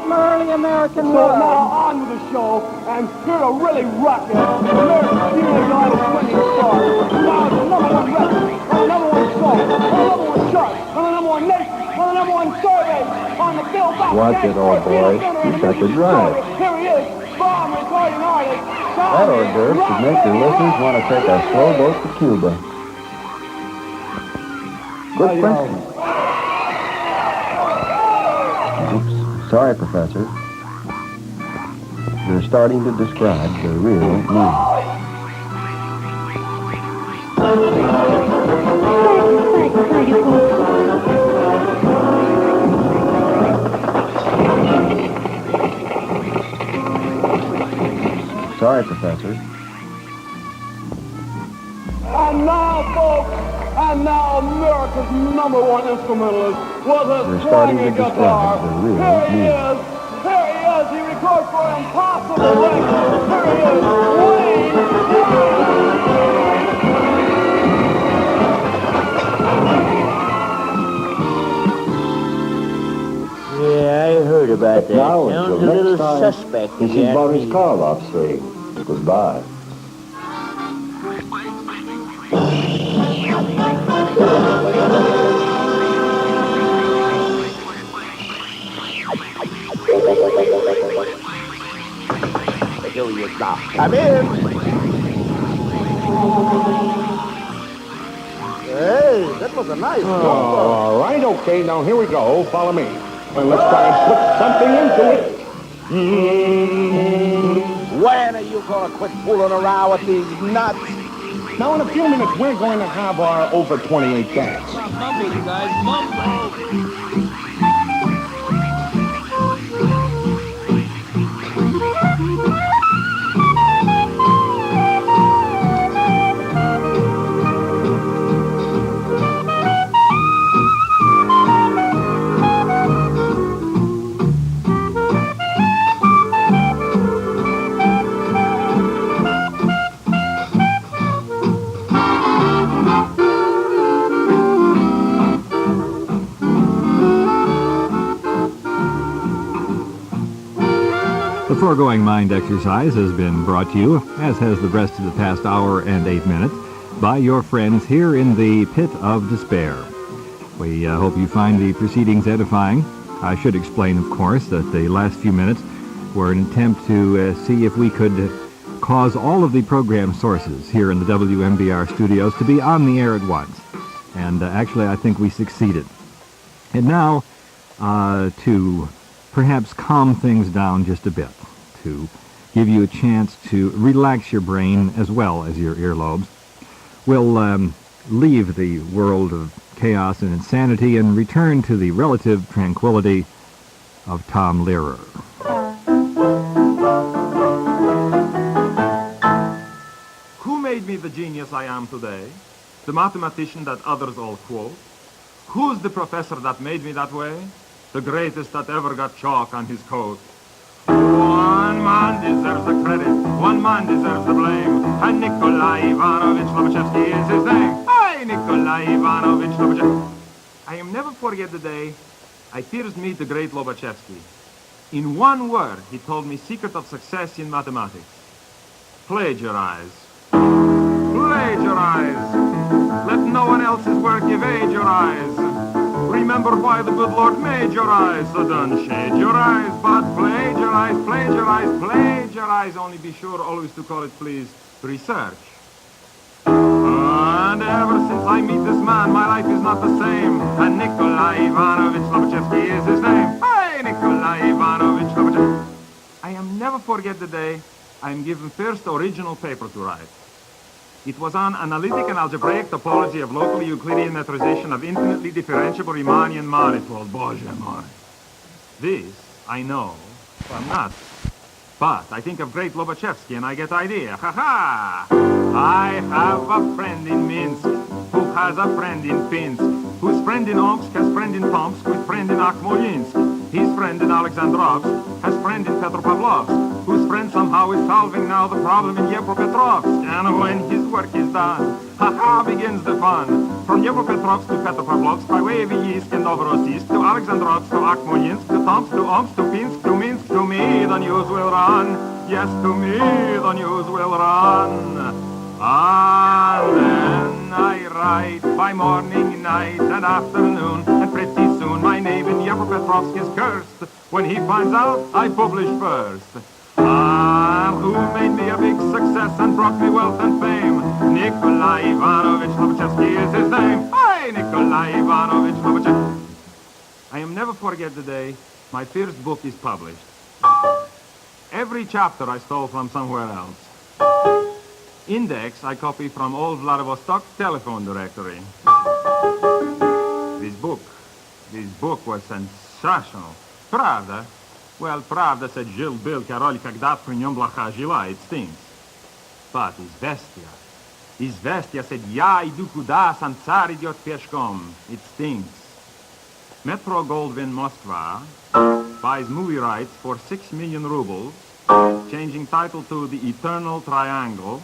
from early American So love. now on with the show, and here to really rock it, America's teenage idol swinging star. Now it's the number one record, on the number one song, on the number one chart, on the number one nation, on the number one survey, on the Billboard. Watch it, old boy. You got to drive. Here he is, bomb recording artist. That hors d'oeuvre should make your listeners want to take a slow boat to Cuba. Good question. Oops. Sorry, Professor. You're starting to describe the real me. Sorry, Professor. And now, folks, and now America's number one instrumentalist with his swinging guitar. Here he is. Here he is. He records for Impossible Records. Here he is, Wayne. Yeah, I heard about that. Now, Sounds a until little next time, suspect. you see Boris Karloff say goodbye. Come in. Hey, that was a nice number. All right, okay, now here we go. Follow me. And let's try and put something into it. When are you going to quit fooling around with these nuts? Now, in a few minutes, we're going to have our over 28 dance. Mumble, you guys, mumble. The foregoing mind exercise has been brought to you, as has the rest of the past hour and 8 minutes, by your friends here in the Pit of Despair. We hope you find the proceedings edifying. I should explain, of course, that the last few minutes were an attempt to see if we could cause all of the program sources here in the WMBR studios to be on the air at once. And actually, I think we succeeded. And now, to perhaps calm things down just a bit, to give you a chance to relax your brain as well as your earlobes, we'll leave the world of chaos and insanity and return to the relative tranquility of Tom Lehrer. Who made me the genius I am today? The mathematician that others all quote? Who's the professor that made me that way? The greatest that ever got chalk on his coat. One man deserves the credit, one man deserves the blame, and Nikolai Ivanovich Lobachevsky is his name. Hey, Nikolai Ivanovich Lobachevsky. I am never forget the day I first meet the great Lobachevsky. In one word, he told me secret of success in mathematics. Plagiarize. Plagiarize. Let no one else's work evade your eyes. Remember why the good Lord made your eyes, so don't shade your eyes, but plagiarize, plagiarize, plagiarize. Only be sure always to call it, please, research. And ever since I meet this man, my life is not the same. And Nikolai Ivanovich Lobachevsky is his name. Hey, Nikolai Ivanovich Lobachevsky. I am never forget the day I am given first original paper to write. It was on analytic and algebraic topology of local Euclidean metrization of infinitely differentiable Riemannian manifold. Боже мой. This, I know, I'm not. But I think of great Lobachevsky and I get idea. Ha-ha! I have a friend in Minsk who has a friend in Pinsk, whose friend in Omsk has friend in Tomsk, with friend in Akhmolinsk. His friend in Alexandrovsk has friend in Petropavlovsk, whose friend somehow is solving now the problem in Dnipropetrovsk. And when his work is done, ha-ha, begins the fun. From Dnipropetrovsk to Petropavlovsk, by way of Yeisk and Novorossiysk, to Alexandrovsk, to Akhmoninsk, to Tomsk, to Omsk, to Pinsk, to Minsk, to me the news will run. Yes, to me the news will run. And then I write by morning, night, and afternoon, and pretty soon my name in Dnipropetrovsk is cursed. When he finds out, I publish first. Who made me a big success and brought me wealth and fame? Nikolai Ivanovich Lobachevsky is his name. Hey, Nikolai Ivanovich Lobachevsky. I am never forget the day my first book is published. Every chapter I stole from somewhere else. Index I copy from old Vladivostok telephone directory. This book was sensational. Правда? Well, правда said жил-был король, когда при нем блоха жила, it stinks. But Известия said я иду куда, сам царь идет пешком, it stinks. Metro Goldwyn Moskva buys movie rights for 6 million rubles, changing title to The Eternal Triangle,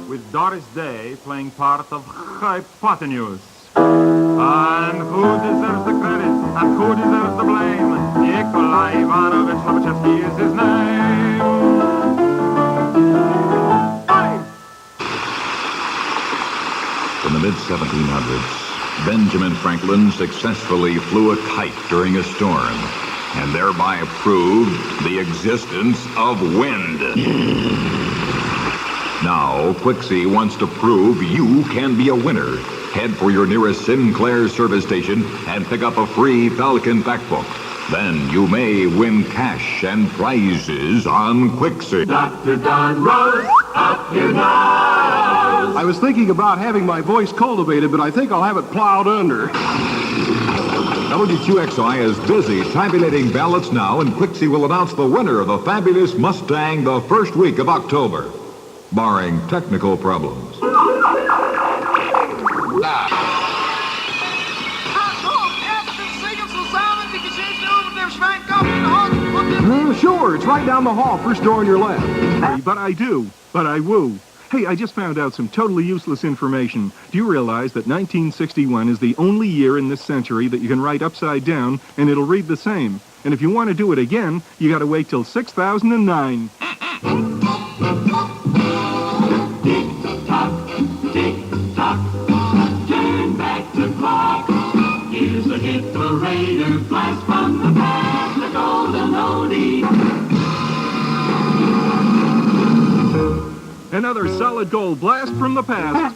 with Doris Day playing part of Hypotenuse. And who deserves the credit and who deserves the blame? Nikolai Ivanovich Lobachevsky is his name. Hey! In the mid-1700s, Benjamin Franklin successfully flew a kite during a storm and thereby proved the existence of wind. Now, Quixie wants to prove you can be a winner. Head for your nearest Sinclair service station and pick up a free Falcon Factbook. Then you may win cash and prizes on Quixie. Dr. Don Rose, up your nose. I was thinking about having my voice cultivated, but I think I'll have it plowed under. WQXI is busy tabulating ballots now, and Quixie will announce the winner of the fabulous Mustang the first week of October, barring technical problems. Sure, it's right down the hall, first door on your left. But I woo. Hey, I just found out some totally useless information. Do you realize that 1961 is the only year in this century that you can write upside down and it'll read the same? And if you want to do it again, you got to wait till 6009. Tick-tock, tick-tock, turn back the clock. Here's a hit-parader blast from the past, the golden oldie. Another solid gold blast from the past.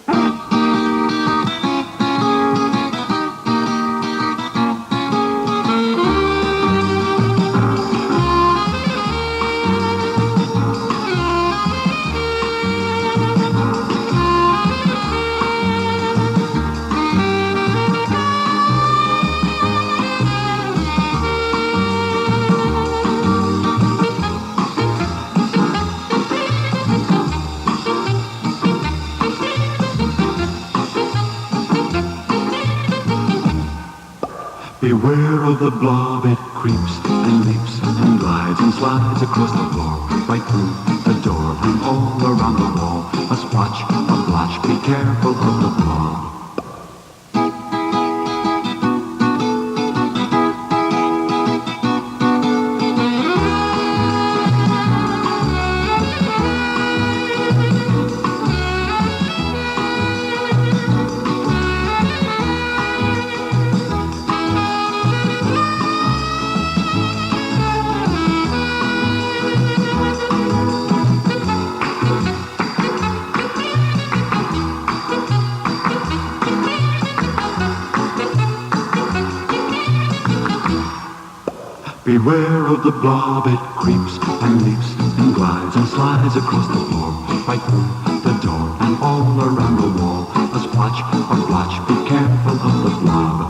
Beware of the blob, it creeps and leaps and glides and slides across the floor, right through the door and all around the wall. A splotch, a blotch, be careful of the blob. Beware of the blob, it creeps and leaps and glides and slides across the floor, right through the door and all around the wall. A splotch, a blotch, be careful of the blob.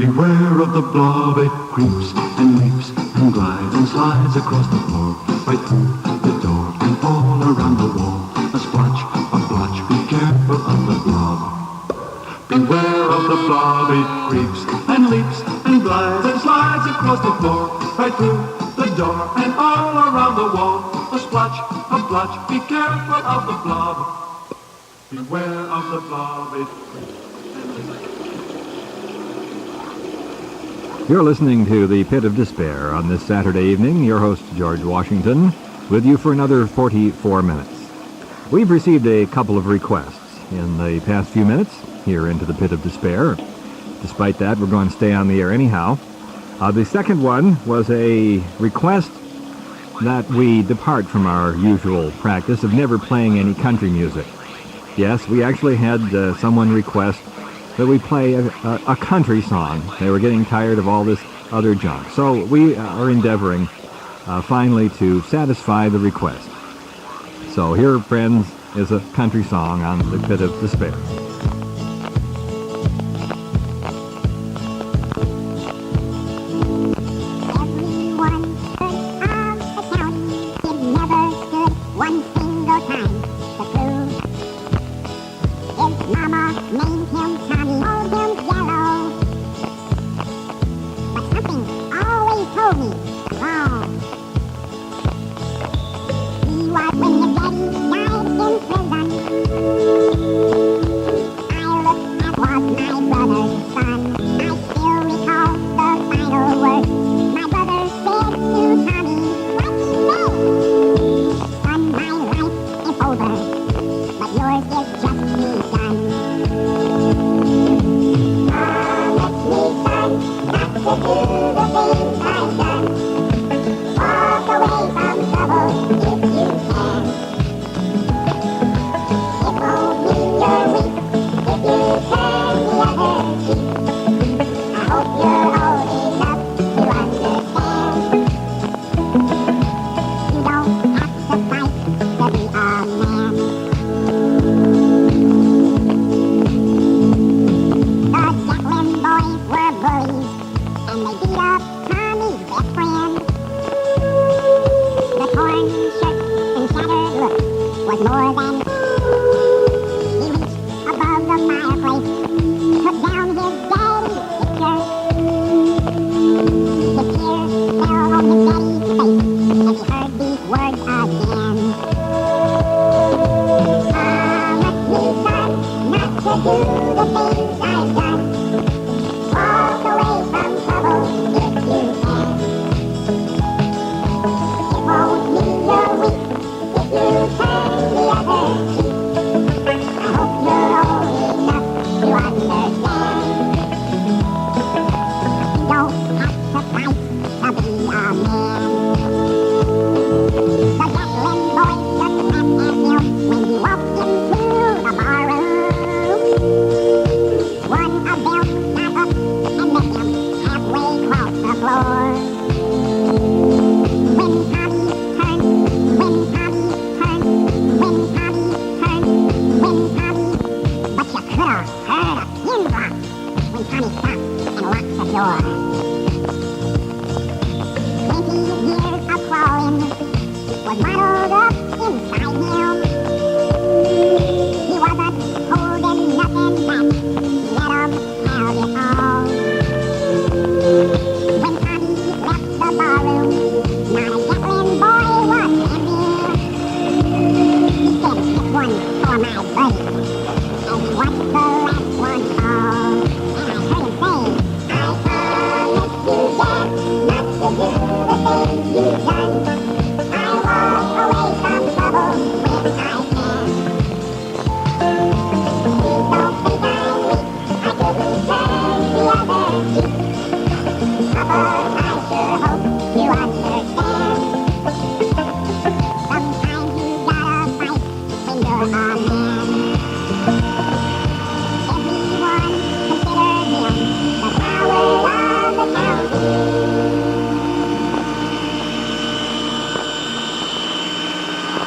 Beware of the blob, it creeps and leaps and glides and slides across the floor, right through the door and all around the wall. A splotch, a blotch, be careful of the blob. Beware of the blob, it creeps and leaps and glides and slides across the floor, right through the door and all around the wall. A splotch, a blotch, be careful of the blob. Beware of the blob, it creeps and leaps. You're listening to The Pit of Despair on this Saturday evening. Your host, George Washington, with you for another 44 minutes. We've received a couple of requests in the past few minutes here into The Pit of Despair. Despite that, we're going to stay on the air anyhow. The second one was a request that we depart from our usual practice of never playing any country music. Yes, we actually had someone request that we play a country song. They were getting tired of all this other junk. So we are endeavoring finally to satisfy the request. So here, friends, is a country song on The Pit of Despair.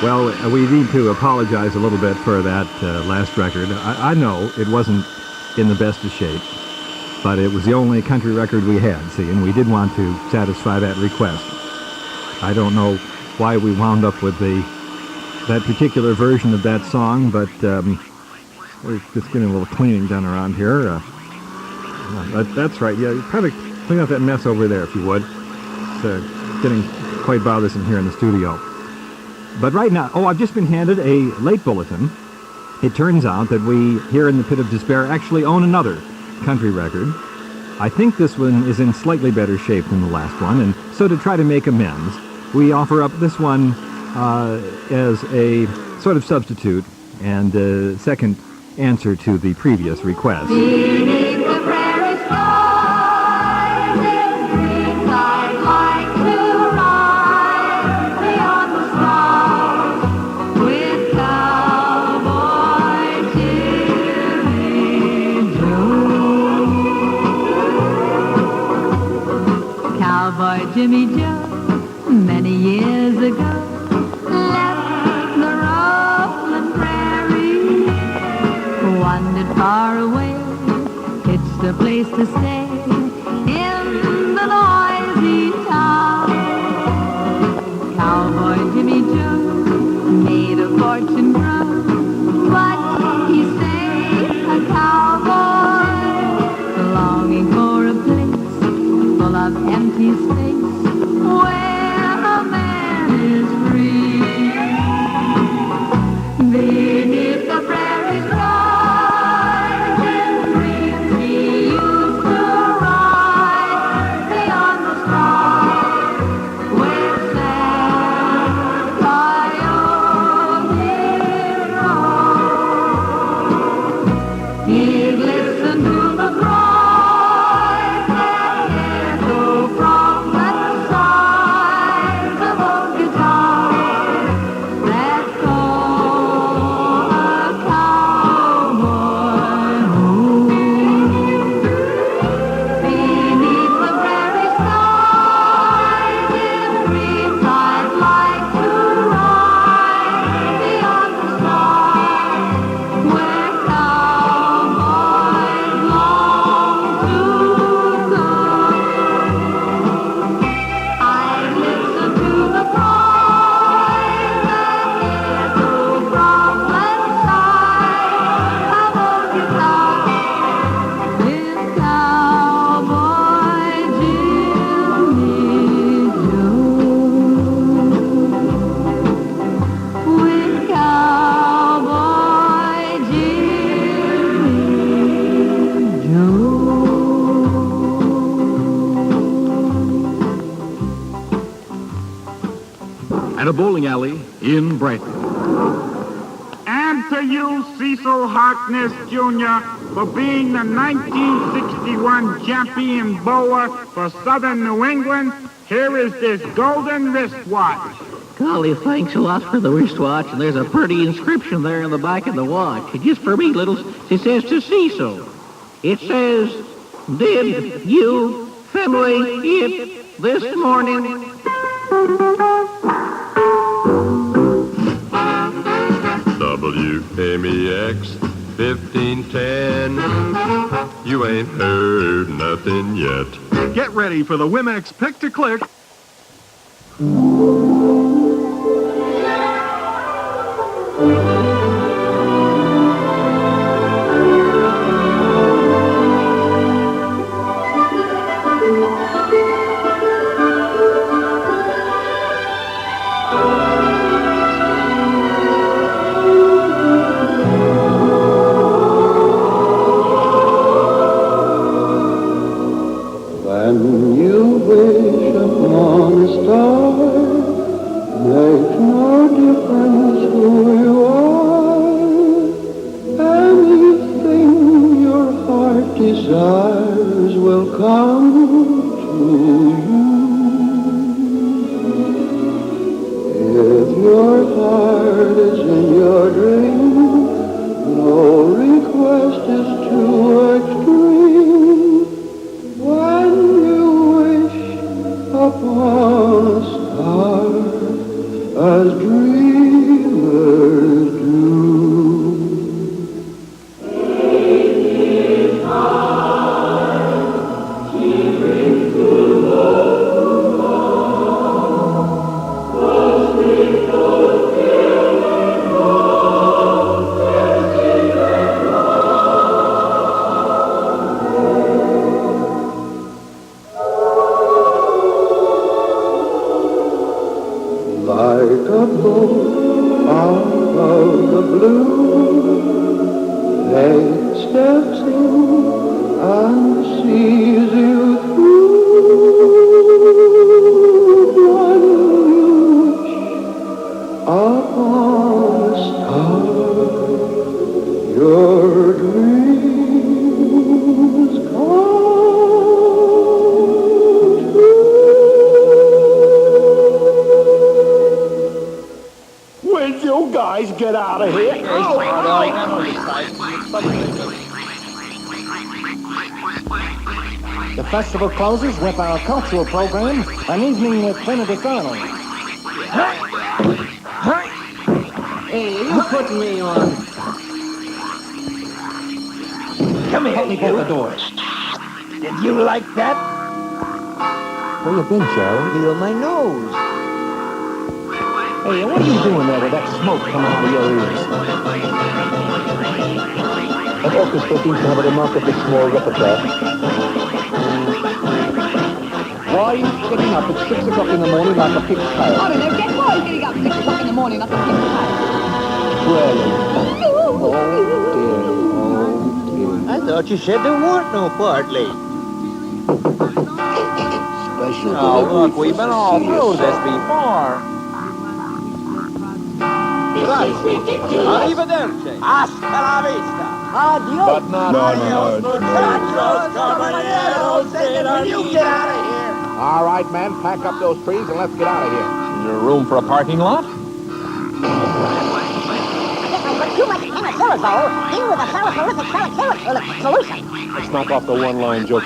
Well, we need to apologize a little bit for that last record. I know it wasn't in the best of shape. but it was the only country record we had, see, and we did want to satisfy that request. I don't know why we wound up with that particular version of that song, but we're just getting a little cleaning done around here. That's right, yeah, you probably clean up that mess over there if you would. It's getting quite bothersome here in the studio. But right now, I've just been handed a late bulletin. It turns out that we, here in the Pit of Despair, actually own another country record. I think this one is in slightly better shape than the last one, and so to try to make amends, we offer up this one as a sort of substitute and second answer to the previous request. Jimmy Joe, many years ago, left the rolling prairie, wandered far away, pitched a place to stay in the noisy town. Cowboy Jimmy Joe made a fortune grow, but he stayed a cowboy, longing for a place full of empty space, where a man is free. Beneath the prairie's rising breeze, he used to ride beyond the stars, where sad coyotes roam. He'd listen to the cries that echo from the sides of old guitars that call a cowboy home. Beneath the prairie skies in dreams I'd like to ride beyond the stars, where cowboys long to go. I listen to the cries that echo from the side of old guitars, with Cowboy Jimmy Joe. With Cowboy Jimmy Joe. At a bowling alley in Brighton. And to you, Cecil Harkness Jr., for being the 1961 champion bowler for Southern New England, here is this golden wristwatch. Golly, thanks a lot for the wristwatch, and there's a pretty inscription there on the back of the watch. Just for me, Littles, it says to Cecil. It says, did you family it this morning? WMEX 1510. You ain't heard nothing yet. Get ready for the Wimex Pick-to-Click. When you wish upon a star, makes no difference who you are. Anything your heart desires will come to you. If your heart is in your dream, no request is too extreme. When you wish upon a star, as dreamers do. steps in and sees you through. One wish upon a star, your dreams come true. When you guys get out of here? The festival closes with our cultural program, an evening with Trinity Colonel. Hey, you put me on. Come here, help me both the doors. Did you like that? Where you been, Charlie? Feel my nose. Hey, what are you doing there with that smoke coming out of your ears? That orchestra seems to have a remarkably small repertoire. Why are you getting up at 6 o'clock in the morning like a pig's tail? I don't know, Jack. Why are you getting up at 6 o'clock in the morning like a pig's tail? Really? I thought you said there weren't no Bartley. Special Oh, look, we've been all through this before. Arrivederci. Hasta la vista. Adios. But not Adios, muchachos, caballeros. Will you get out of here? All right, man, pack up those trees and let's get out of here. Is there room for a parking lot? Too much penicillin, deal with a salicylic solution. Let's knock off the one-line joke.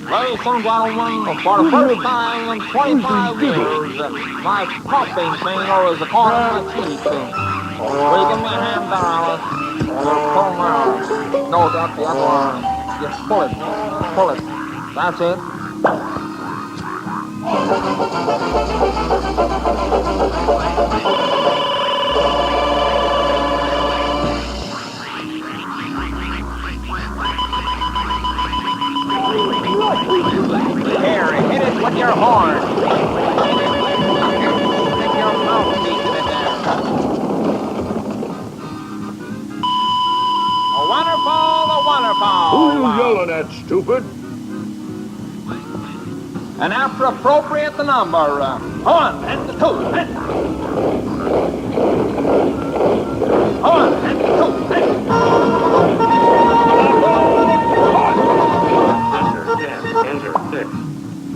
Ladies and gentlemen, for the first time in 25 years, my pumping finger is according to teeth. Will you give me a hand there, Alice? You're pulling out. No, that's the other one. Just pull it. Pull it. That's it. Here, hit it with your horn. Stick your mouthpiece in there. A waterfall, a waterfall. Who you yelling at, stupid? And after appropriate the number, 1 and 2 and 1 and 2 and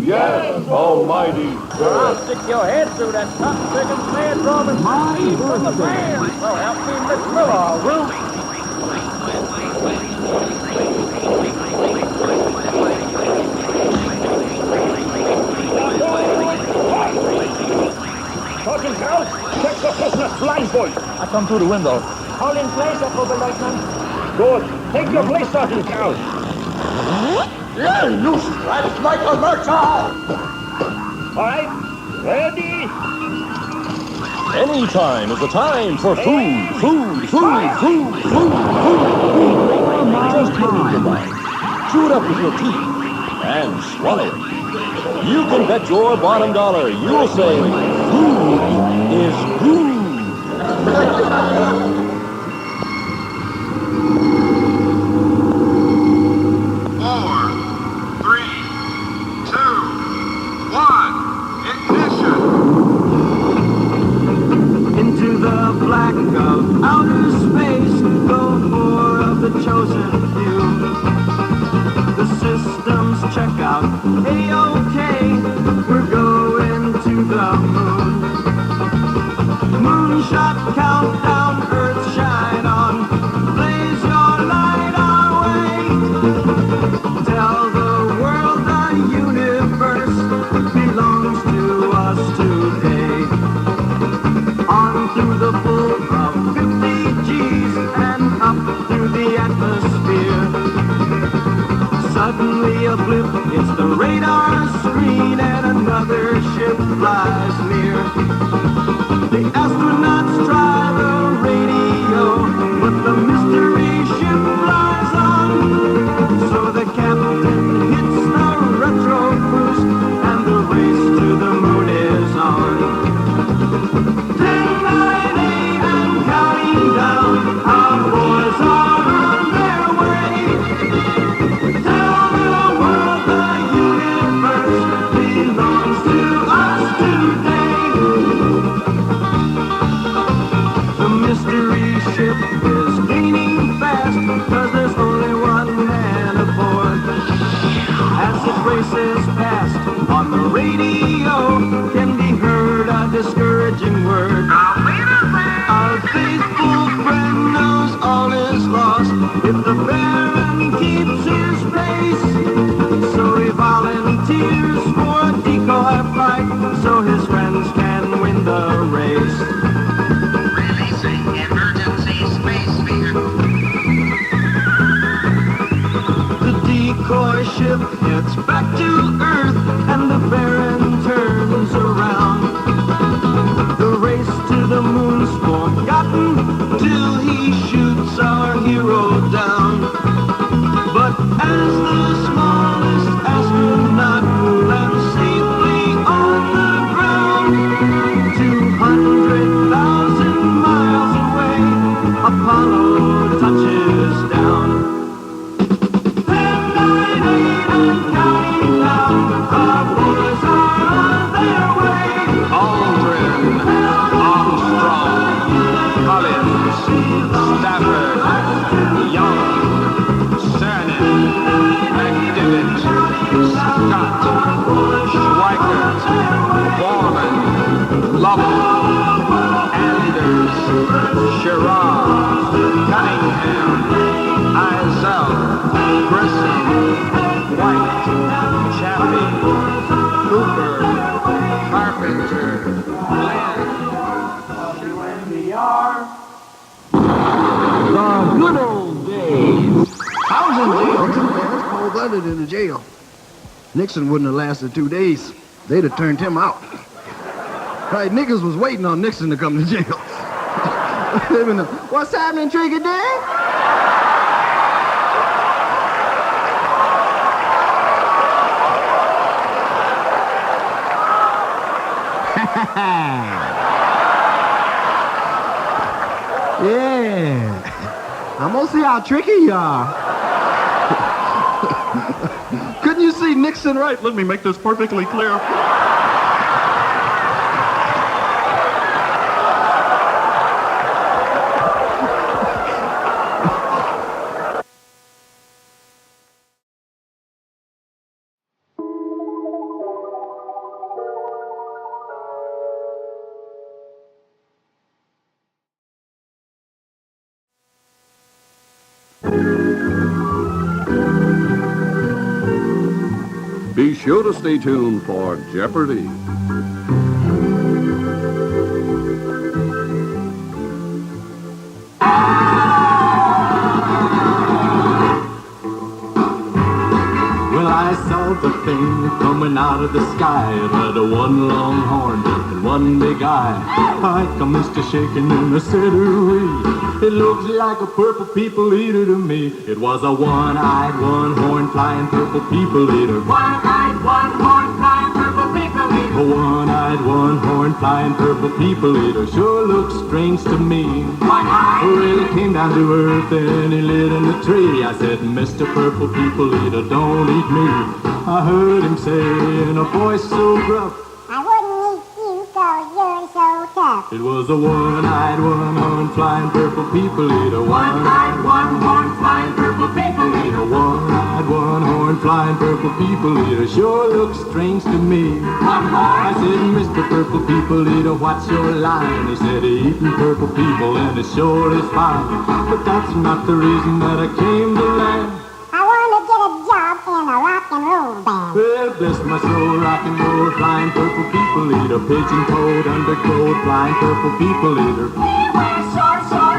Yes, almighty I'll God. stick your head through that top chicken snare drum and leave from the band. Well, help me, Miss Miller, will Sergeant House, check the business blindfold. I come through the window. Hold in place, Oberleutnant. Good. Take your place, Sergeant House. Yeah, loose. That's Michael Murtaugh. All right, ready? Any time is the time for food. Just put it in your mouth. Chew it up with your teeth and swallow it. You can bet your bottom dollar you'll say, food is food. 1, ignition! Into the black of outer space go 4 of the chosen few. The systems check out, A-OK, we're going to the moon. Moonshot countdown, Earth shine on, blaze your light our way. Tell the world the universe belongs to us today. On through the full of 50 G's and up through the atmosphere. Suddenly a blip, it's the radar screen and another ship flies near. The astronauts try the radio, but the mystery ship flies on. So the captain hits the retro boost and the race to the moon is on. 10, 9, 8 and counting down, our boys are on their way. voices past on the radio can be heard a discouraging word. Our faithful friend knows all is lost if the Baron keeps his pace. So he volunteers for a decoy flight so his friends can win the race. Releasing emergency space vehicle. The decoy ship heads back to Earth and the Baron turns around. The race to the moon's forgotten till he shoots our hero down. But as the smallest astronaut lands safely on the ground, 200,000 miles away, Apollo touches down. 10, 9, 8, and counting down, our boys are on their way. Aldrin, Armstrong, Collins, Stafford, Young, Cernan, McDivitt, Scott, Schweikert, Borman, Lovell, Anders, Sherrod, Cunningham, Eisel, Grissom, White, Chappie, Cooper, Carpenter, Glenn. The good old days. I was in jail too, man. It's cold-blooded in the jail. Nixon wouldn't have lasted 2 days. They'd have turned him out. Right, niggas was waiting on Nixon to come to jail. What's happening, Trigger Day? Yeah. I'm gonna see how tricky you are. Couldn't you see Nixon right? Let me make this perfectly clear. Be sure to stay tuned for Jeopardy! Well, I saw the thing coming out of the sky. It had a one long horn and one big eye. I commenced to shaking and I said, ooh-wee. It looks like a purple people eater to me. It was a one-eyed, one-horn flying purple people eater. One-eyed, one-horn flying purple people eater. A one-eyed, one-horn flying purple people eater sure looks strange to me. One-eyed. Well, he came down to earth and he lit in the tree. I said, Mr. Purple People Eater, don't eat me. I heard him say in a voice so gruff, I wouldn't eat you 'cause you're so tough. it was a one-eyed, one-horn flying purple people eater. One-eyed, one-horn flying purple people eater. One-eyed, one-horn flying purple people eater sure looks strange to me. I said, Mr. Purple People Eater, what's your line? He said, eating purple people and it sure is fine. But that's not the reason that I came to land. I want to get a job in a rock and roll band. Well, bless my soul, rock and roll, flying purple people eater, pigeon-toed, undercoat, flying purple people eater.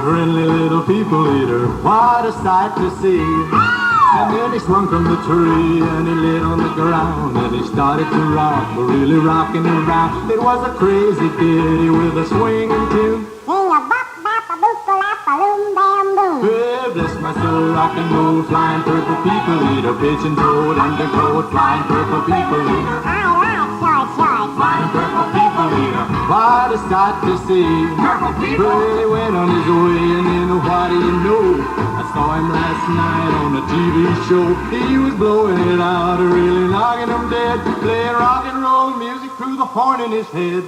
Friendly little people eater, what a sight to see. And then he swung from the tree and he lit on the ground and he started to rock, really rocking around. It was a crazy ditty with a swinging tune. Sing a bop, bop, a boop, a lop, a loom, bam, boom. Well, bless my soul, rock and roll, flying purple people eater, pigeon-toed, undercoat, flying purple people eater. I like short shorts. Flying purple people eater, what a sight to see. Purple people. Well, he went on his way and then what do you know? I saw him last night on a TV show. He was blowing it out, really knocking him dead, playing rock and roll music through the horn in his head.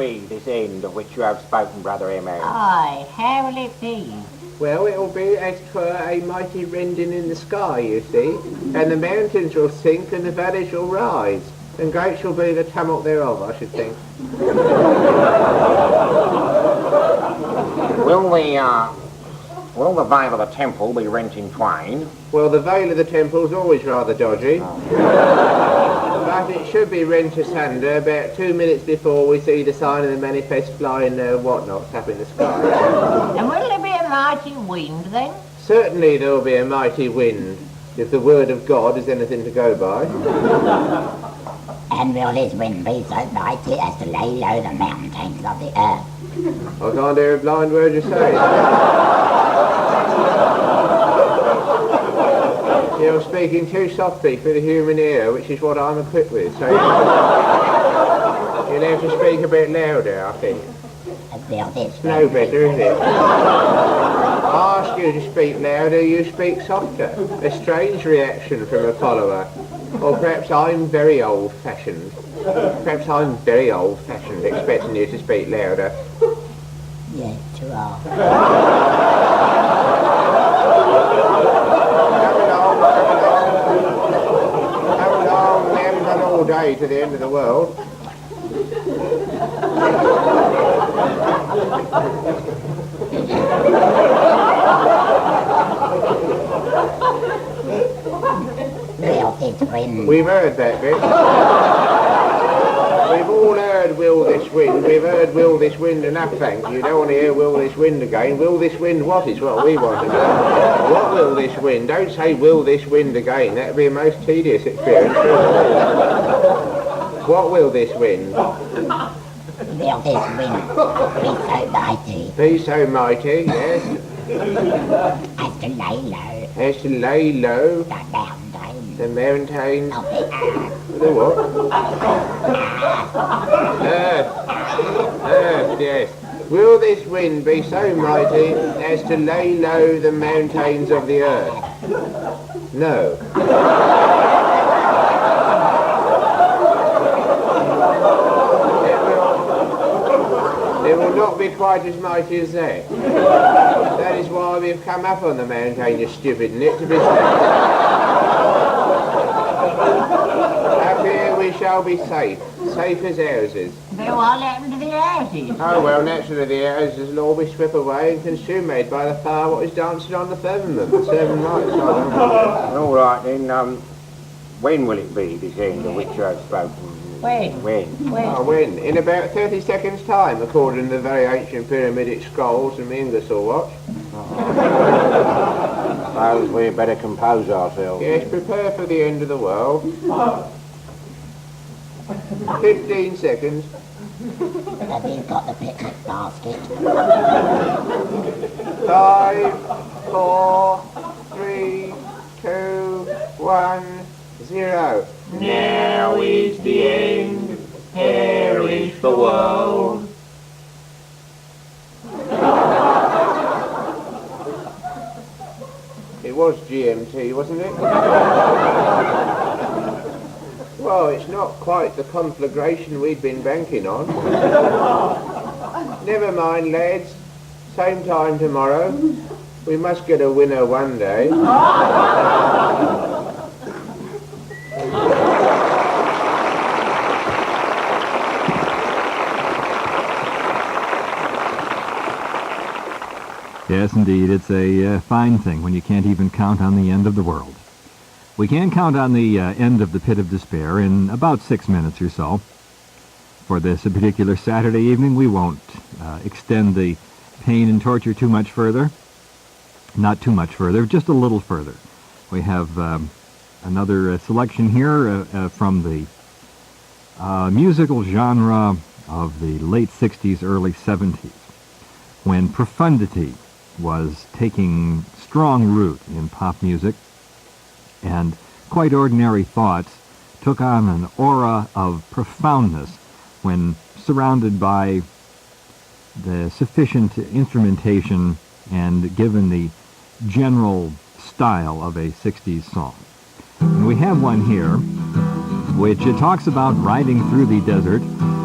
be, this end of which you have spoken, Brother Emma? Aye, how will it be? Well, it'll be as 'twere a mighty rending in the sky, you see, and the mountains will sink and the valleys will rise, and great shall be the tumult thereof, I should think. Will the veil of the temple be rent in twain? Well, the veil of the temple's always rather dodgy. But it should be rent asunder about 2 minutes before we see the sign of the manifest flying whatnots up in the sky. And will there be a mighty wind then? Certainly there'll be a mighty wind, if the word of God is anything to go by. And will this wind be so mighty as to lay low the mountains of the earth? I can't hear a blind word you say. You're speaking too softly for the human ear, which is what I'm equipped with, so you'll have to speak a bit louder, I think. It's no better, is it? I ask you to speak louder, you speak softer. A strange reaction from a follower. Or perhaps I'm very old-fashioned. Perhaps I'm very old-fashioned, expecting you to speak louder. Yes, you are. Come along, we haven't done all day to the end of the world. We've heard that bit. We've all heard will this wind. We've heard will this wind enough, thank you. You don't want to hear will this wind again. Will this wind what is what we want to know. What will this wind? Don't say will this wind again. That would be a most tedious experience. What will this wind? Will this wind be so mighty? Be so mighty, yes. As to lay low. As to lay low. The mountains. The what? Earth, yes. Will this wind be so mighty as to lay low the mountains of the earth? No. It will not be quite as mighty as that. That is why we've come up on the mountain, you stupid nit, to be safe. Up here we shall be safe as houses. But what happened to the houses? Oh well, naturally the houses will all be swept away and consumed by the fire what is dancing on the firmament. Seven nights, I don't know. All right then, when will it be, this end of which you have spoken? When? Oh, when? In about 30 seconds' time, according to the very ancient pyramidic scrolls and the Ingersoll watch. Suppose we'd better compose ourselves. Yes, prepare for the end of the world. 15 seconds. Have you got the picnic basket? 5, 4, 3, 2, 1, 0. Now is the end, perish the world. It was GMT, wasn't it? Well, it's not quite the conflagration we'd been banking on. Never mind, lads. Same time tomorrow. We must get a winner one day. Yes, indeed, it's a fine thing when you can't even count on the end of the world. We can count on the end of the Pit of Despair in about 6 minutes or so. For this particular Saturday evening, we won't extend the pain and torture too much further. Not too much further, just a little further. We have another selection here from the musical genre of the late 60s, early 70s, when profundity was taking strong root in pop music, and quite ordinary thoughts took on an aura of profoundness when surrounded by the sufficient instrumentation and given the general style of a 60s song. And we have one here which talks about riding through the desert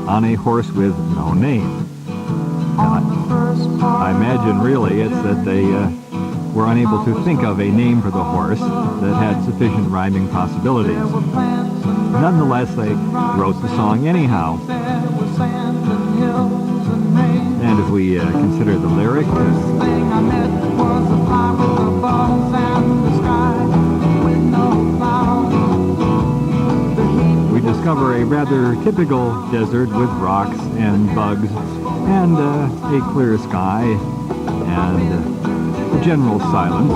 on a horse with no name. I imagine really it's that they were unable to think of a name for the horse that had sufficient rhyming possibilities. Nonetheless, they wrote the song anyhow. And if we consider the lyric, we discover a rather typical desert with rocks and bugs and a clear sky and general silence.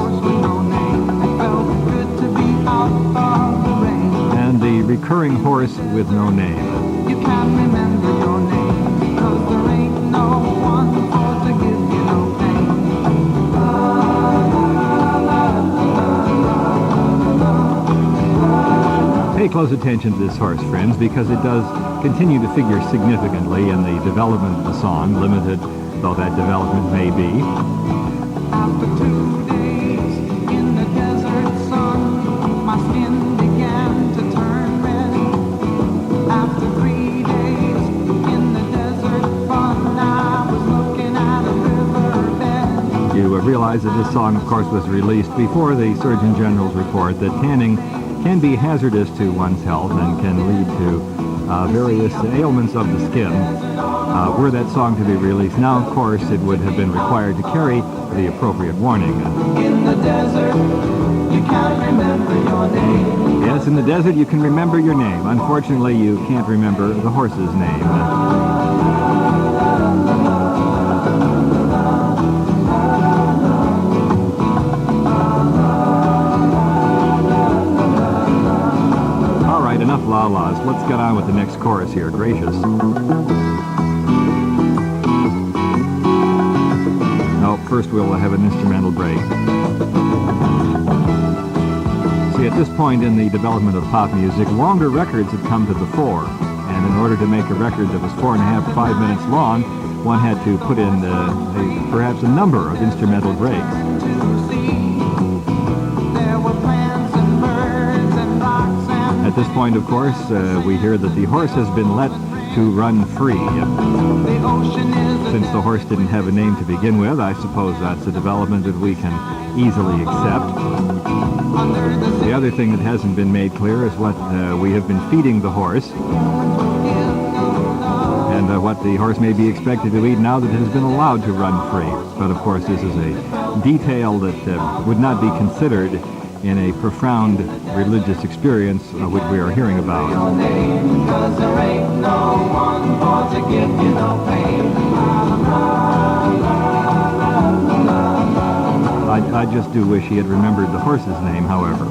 And the recurring horse with no name. You can't remember your name, 'cause there ain't no one for to give you no pain. Pay close attention to this horse, friends, because it does continue to figure significantly in the development of the song, limited though that development may be. After 2 days in the desert sun, my skin began to turn red. After 3 days in the desert fun, I was looking at a riverbed. You realize that this song, of course, was released before the Surgeon General's report that tanning can be hazardous to one's health and can lead to various ailments of the skin. Were that song to be released now, of course, it would have been required to carry the appropriate warning. In the desert, you can't remember your name. Yes, in the desert you can remember your name. Unfortunately, you can't remember the horse's name. All right, enough la-las. Let's get on with the next chorus here. Gracious. First we'll have an instrumental break. See, at this point in the development of pop music, longer records had come to the fore, and in order to make a record that was 4.5 to 5 minutes long, one had to put in perhaps a number of instrumental breaks. At this point, of course, we hear that the horse has been let to run free. Since the horse didn't have a name to begin with, I suppose that's a development that we can easily accept. The other thing that hasn't been made clear is what we have been feeding the horse and what the horse may be expected to eat now that it has been allowed to run free. But of course, this is a detail that would not be considered in a profound religious experience which we are hearing about. I just do wish he had remembered the horse's name, however.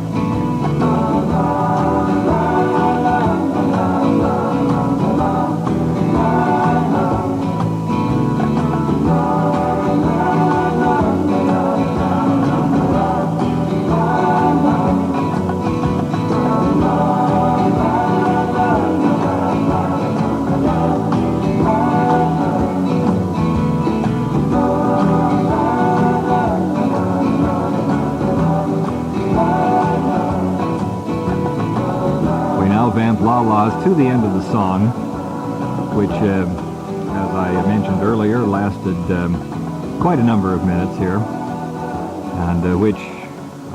La-las to the end of the song, which, as I mentioned earlier, lasted quite a number of minutes here, and which,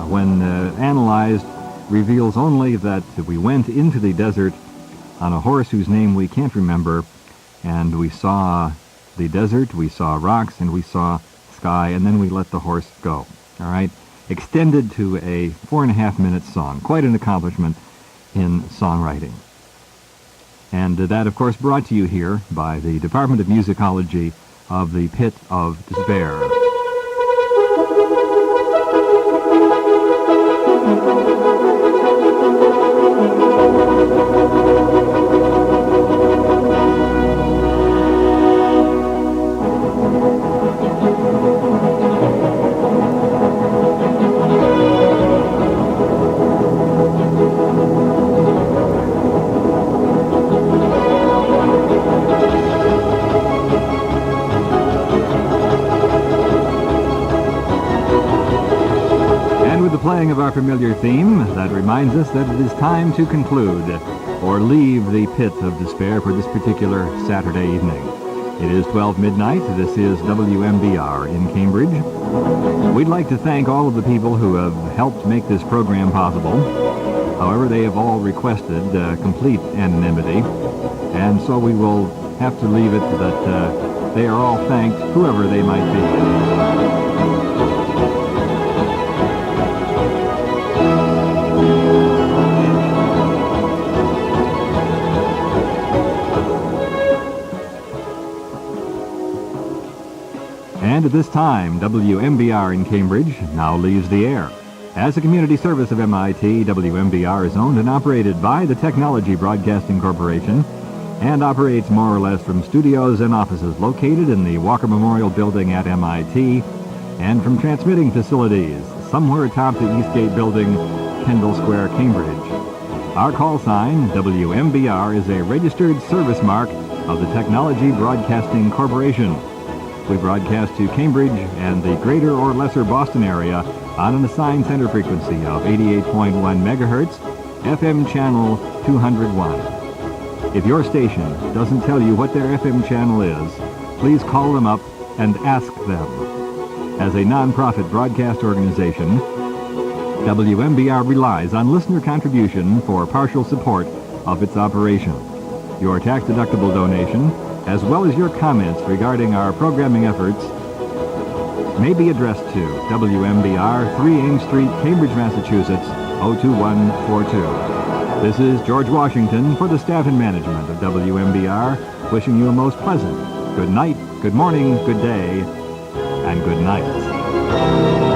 when analyzed, reveals only that we went into the desert on a horse whose name we can't remember, and we saw the desert, we saw rocks, and we saw sky, and then we let the horse go. All right? Extended to a 4.5-minute song. Quite an accomplishment in songwriting. And that, of course, brought to you here by the Department of Musicology of the Pit of Despair. playing of our familiar theme that reminds us that it is time to conclude or leave the pit of despair for this particular Saturday evening. It is 12 midnight. This is WMBR in Cambridge. We'd like to thank all of the people who have helped make this program possible. However, they have all requested complete anonymity, and so we will have to leave it that they are all thanked, whoever they might be. And at this time, WMBR in Cambridge now leaves the air. As a community service of MIT, WMBR is owned and operated by the Technology Broadcasting Corporation and operates more or less from studios and offices located in the Walker Memorial Building at MIT and from transmitting facilities somewhere atop the Eastgate Building, Kendall Square, Cambridge. Our call sign, WMBR, is a registered service mark of the Technology Broadcasting Corporation. We broadcast to Cambridge and the greater or lesser Boston area on an assigned center frequency of 88.1 megahertz, FM channel 201. If your station doesn't tell you what their FM channel is, please call them up and ask them. As a nonprofit broadcast organization, WMBR relies on listener contribution for partial support of its operation. Your tax-deductible donation, as well as your comments regarding our programming efforts, may be addressed to WMBR, 3 Ames Street, Cambridge, Massachusetts, 02142. This is George Washington for the staff and management of WMBR, wishing you a most pleasant good night, good morning, good day, and good night.